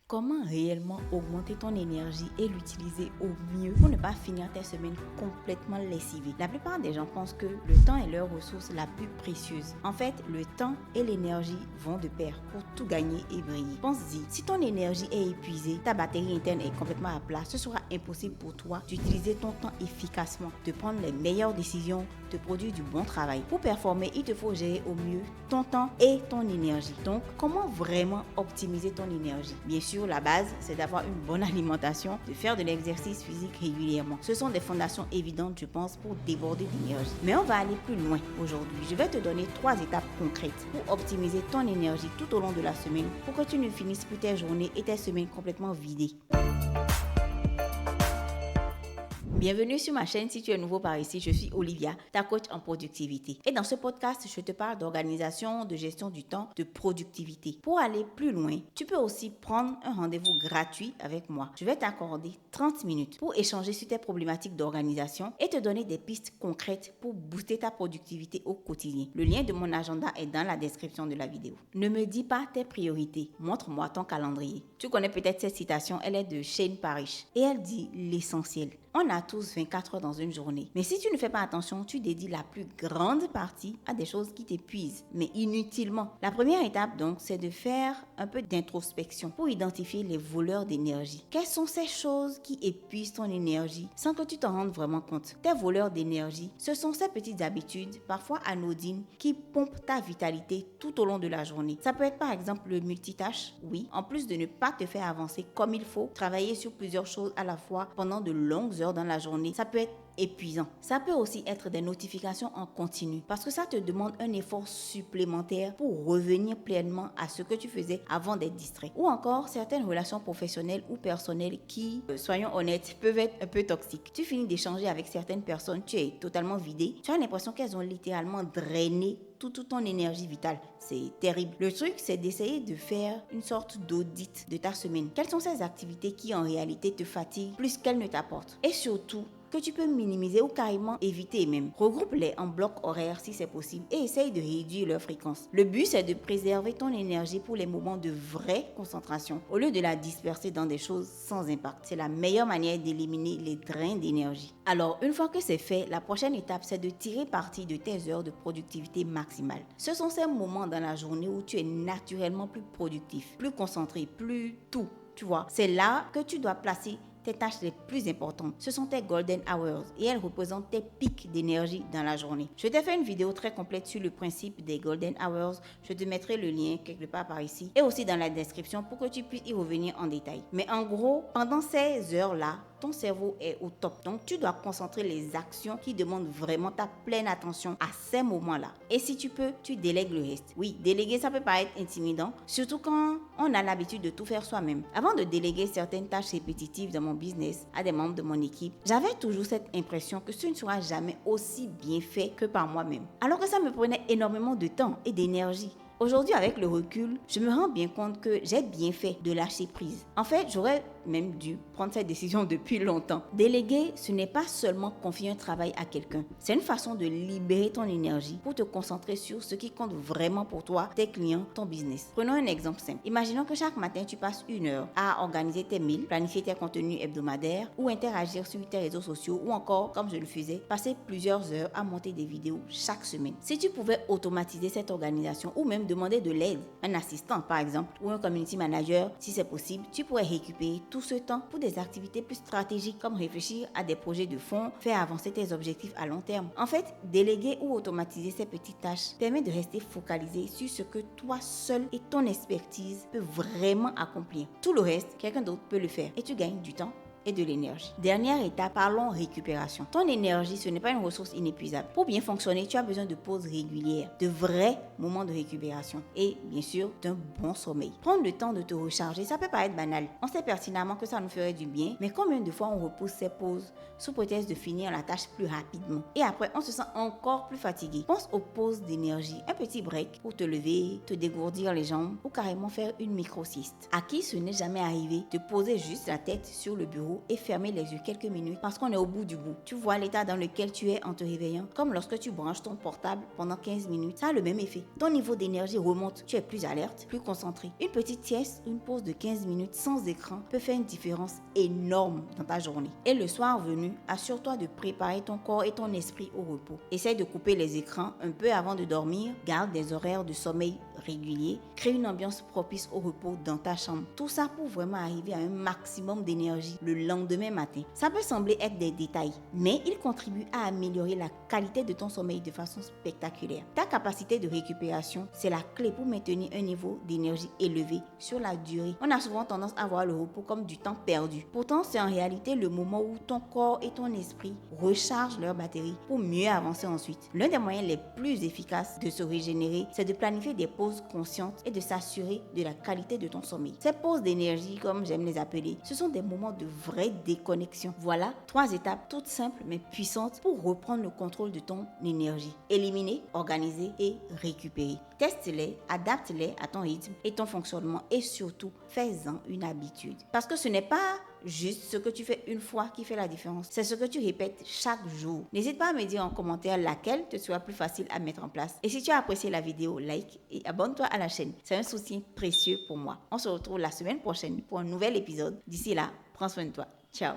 Comment réellement augmenter ton énergie et l'utiliser au mieux pour ne pas finir tes semaines complètement lessivées? La plupart des gens pensent que le temps est leur ressource la plus précieuse. En fait, le temps et l'énergie vont de pair pour tout gagner et briller. Pense-y, si ton énergie est épuisée, ta batterie interne est complètement à plat, ce sera impossible pour toi d'utiliser ton temps efficacement, de prendre les meilleures décisions, de produire du bon travail. Pour performer, il te faut gérer au mieux ton temps et ton énergie. Donc, comment vraiment optimiser ton énergie? Bien sûr, la base, c'est d'avoir une bonne alimentation, de faire de l'exercice physique régulièrement. Ce sont des fondations évidentes, je pense, pour déborder d'énergie. Mais on va aller plus loin aujourd'hui. Je vais te donner 3 étapes concrètes pour optimiser ton énergie tout au long de la semaine pour que tu ne finisses plus tes journées et tes semaines complètement vidées. Bienvenue sur ma chaîne. Si tu es nouveau par ici, je suis Olivia, ta coach en productivité. Et dans ce podcast, je te parle d'organisation, de gestion du temps, de productivité. Pour aller plus loin, tu peux aussi prendre un rendez-vous gratuit avec moi. Je vais t'accorder 30 minutes pour échanger sur tes problématiques d'organisation et te donner des pistes concrètes pour booster ta productivité au quotidien. Le lien de mon agenda est dans la description de la vidéo. Ne me dis pas tes priorités, montre-moi ton calendrier. Tu connais peut-être cette citation, elle est de Shane Parrish et elle dit l'essentiel. On a tous 24 heures dans une journée. Mais si tu ne fais pas attention, tu dédies la plus grande partie à des choses qui t'épuisent, mais inutilement. La première étape, donc, c'est de faire un peu d'introspection pour identifier les voleurs d'énergie. Quelles sont ces choses qui épuisent ton énergie sans que tu t'en rendes vraiment compte? Tes voleurs d'énergie, ce sont ces petites habitudes, parfois anodines, qui pompent ta vitalité tout au long de la journée. Ça peut être par exemple le multitâche, oui. En plus de ne pas te faire avancer comme il faut, travailler sur plusieurs choses à la fois pendant de longues heures dans la journée, ça peut être épuisant. Ça peut aussi être des notifications en continu parce que ça te demande un effort supplémentaire pour revenir pleinement à ce que tu faisais avant d'être distrait. Ou encore certaines relations professionnelles ou personnelles qui, soyons honnêtes, peuvent être un peu toxiques. Tu finis d'échanger avec certaines personnes, tu es totalement vidé, tu as l'impression qu'elles ont littéralement drainé toute ton énergie vitale. C'est terrible. Le truc, c'est d'essayer de faire une sorte d'audit de ta semaine. Quelles sont ces activités qui en réalité te fatiguent plus qu'elles ne t'apportent? Et surtout, que tu peux minimiser ou carrément éviter même. Regroupe-les en blocs horaires si c'est possible et essaye de réduire leur fréquence. Le but, c'est de préserver ton énergie pour les moments de vraie concentration au lieu de la disperser dans des choses sans impact. C'est la meilleure manière d'éliminer les drains d'énergie. Alors, une fois que c'est fait, la prochaine étape, c'est de tirer parti de tes heures de productivité maximale. Ce sont ces moments dans la journée où tu es naturellement plus productif, plus concentré, plus tout. Tu vois, c'est là que tu dois placer tes tâches les plus importantes. Ce sont tes golden hours et elles représentent tes pics d'énergie dans la journée. Je t'ai fait une vidéo très complète sur le principe des golden hours. Je te mettrai le lien quelque part par ici et aussi dans la description pour que tu puisses y revenir en détail. Mais en gros, pendant ces heures-là, ton cerveau est au top. Donc, tu dois concentrer les actions qui demandent vraiment ta pleine attention à ces moments-là. Et si tu peux, tu délègues le reste. Oui, déléguer, ça peut paraître intimidant, surtout quand on a l'habitude de tout faire soi-même. Avant de déléguer certaines tâches répétitives dans mon business à des membres de mon équipe, j'avais toujours cette impression que ce ne sera jamais aussi bien fait que par moi-même. Alors que ça me prenait énormément de temps et d'énergie. Aujourd'hui, avec le recul, je me rends bien compte que j'ai bien fait de lâcher prise. En fait, j'aurais même dû prendre cette décision depuis longtemps. Déléguer, ce n'est pas seulement confier un travail à quelqu'un. C'est une façon de libérer ton énergie pour te concentrer sur ce qui compte vraiment pour toi, tes clients, ton business. Prenons un exemple simple. Imaginons que chaque matin, tu passes 1 heure à organiser tes mails, planifier tes contenus hebdomadaires ou interagir sur tes réseaux sociaux ou encore, comme je le faisais, passer plusieurs heures à monter des vidéos chaque semaine. Si tu pouvais automatiser cette organisation ou même demander de l'aide, un assistant par exemple, ou un community manager, si c'est possible, tu pourrais récupérer tout ce temps pour des activités plus stratégiques comme réfléchir à des projets de fond, faire avancer tes objectifs à long terme. En fait, déléguer ou automatiser ces petites tâches permet de rester focalisé sur ce que toi seul et ton expertise peut vraiment accomplir. Tout le reste, quelqu'un d'autre peut le faire et tu gagnes du temps et de l'énergie. Dernière étape, parlons récupération. Ton énergie, ce n'est pas une ressource inépuisable. Pour bien fonctionner, tu as besoin de pauses régulières, de vrais moments de récupération et bien sûr d'un bon sommeil. Prendre le temps de te recharger, ça peut paraître banal. On sait pertinemment que ça nous ferait du bien, mais combien de fois on repousse ces pauses sous prétexte de finir la tâche plus rapidement et après on se sent encore plus fatigué. Pense aux pauses d'énergie, un petit break pour te lever, te dégourdir les jambes ou carrément faire une micro-sieste. À qui ce n'est jamais arrivé de poser juste la tête sur le bureau repos et fermer les yeux quelques minutes parce qu'on est au bout du bout. Tu vois l'état dans lequel tu es en te réveillant, comme lorsque tu branches ton portable pendant 15 minutes, ça a le même effet. Ton niveau d'énergie remonte, tu es plus alerte, plus concentré. Une petite sieste, une pause de 15 minutes sans écran peut faire une différence énorme dans ta journée. Et le soir venu, assure-toi de préparer ton corps et ton esprit au repos. Essaye de couper les écrans un peu avant de dormir, garde des horaires de sommeil réguliers, crée une ambiance propice au repos dans ta chambre. Tout ça pour vraiment arriver à un maximum d'énergie le lendemain matin. Ça peut sembler être des détails, mais ils contribuent à améliorer la qualité de ton sommeil de façon spectaculaire. Ta capacité de récupération, c'est la clé pour maintenir un niveau d'énergie élevé sur la durée. On a souvent tendance à voir le repos comme du temps perdu. Pourtant, c'est en réalité le moment où ton corps et ton esprit rechargent leur batterie pour mieux avancer ensuite. L'un des moyens les plus efficaces de se régénérer, c'est de planifier des pauses conscientes et de s'assurer de la qualité de ton sommeil. Ces pauses d'énergie, comme j'aime les appeler, ce sont des moments de vraie déconnexion. Voilà 3 étapes toutes simples mais puissantes pour reprendre le contrôle de ton énergie. Éliminer, organiser et récupérer. Teste-les, adapte-les à ton rythme et ton fonctionnement et surtout, fais-en une habitude. Parce que ce n'est pas juste ce que tu fais une fois qui fait la différence. C'est ce que tu répètes chaque jour. N'hésite pas à me dire en commentaire laquelle te sera plus facile à mettre en place. Et si tu as apprécié la vidéo, like et abonne-toi à la chaîne. C'est un soutien précieux pour moi. On se retrouve la semaine prochaine pour un nouvel épisode. D'ici là, prends soin de toi. Ciao.